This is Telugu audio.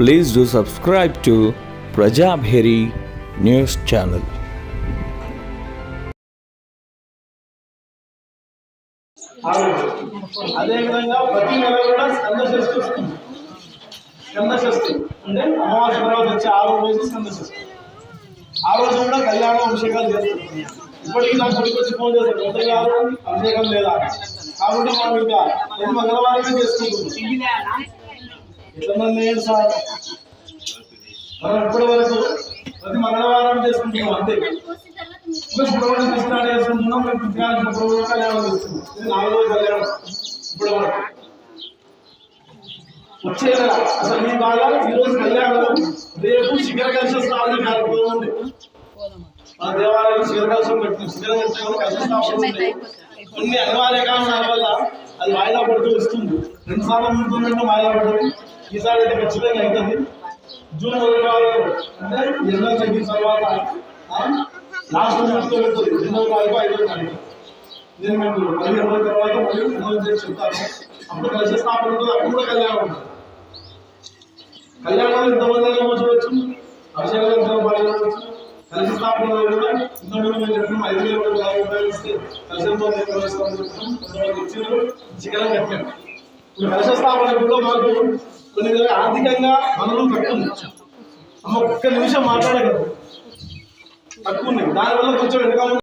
Please do subscribe to Prajabheri News Channel. అదేవిధంగా ప్రతి నెల కూడా స్కంద షష్ఠి వస్తుంది. స్కంద షష్ఠి అంటే అమావాస్య తర్వాత వచ్చే 6వ రోజు స్కంద షష్ఠి. ఆ రోజు కూడా కళ్యాణ అభిషేకాలు చేస్తారు. ఇప్పటికీ నాకు కొడుకొచ్చి ఫోన్ చేస్తారు, మొదటి గారు అభిషేకం లేదా కాబట్టి మనం ఇంకా ప్రతి మంగళవారమే చేసుకుంటున్నాం. ఎంతమంది ఏంటి సార్, మనం ఇప్పటి వరకు ప్రతి మంగళవారం చేసుకుంటున్నాం అంతే. శుక్రవారం స్టార్ట్ చేసుకుంటున్నాం, మేము శుక్రవారం కళ్యాణం చేస్తున్నాం. ఇది 4వ రోజు కళ్యాణం. ఇప్పుడు వచ్చే నెల అసలు మీ బాగా ఈరోజు కళ్యాణం, రేపు శిఖర కలశ స్థాపన కార్యక్రమం ఉంది. మన దేవాలయం శిఖర కలశం పెట్టింది. శిఖర కలశం కలశ స్థాపన ఉంది. కొన్ని అనివార్య కారణాల వల్ల అది వాయిదా పడుతూ వస్తుంది. 2 సార్లు ముందున్నట్టు వాయిదా పడుతుంది. ఈసారి అయితే ఖచ్చితంగా అవుతుంది. జూన్ 1వ వారంలో అంటే ఎండలు తగ్గిన తర్వాత లాస్ట్ పెడుతుంది. 2వ తారీఖు 5వ తారీఖు నేను మీకు 15 రోజుల తర్వాత మళ్ళీ అనౌన్స్ చేసి చెప్తాను. అప్పుడు కలశ స్థాపన ఉంటుంది. అప్పుడు కూడా కళ్యాణం ఉంటుంది. కళ్యాణాలు ఇంతమంది కూర్చోవచ్చు, అభిషేకాలు ఎంతో పాల్గొనవచ్చు. కలశ స్థాపనలో కూడా ఇంతమంది మేము చెప్పినాం 5,000 రూపాయలు ఇస్తే కలశంతో ఇచ్చారు, శిఖరం కట్టాం. ఇప్పుడు కలశ స్థాపన కూడా మాకు కొన్ని ఆర్థికంగా మనలు తక్కువ ఉంది. ఒక్క నిమిషం మాట్లాడగలరు, తక్కువ ఉన్నాయి. దానివల్ల కొంచెం వెనకాల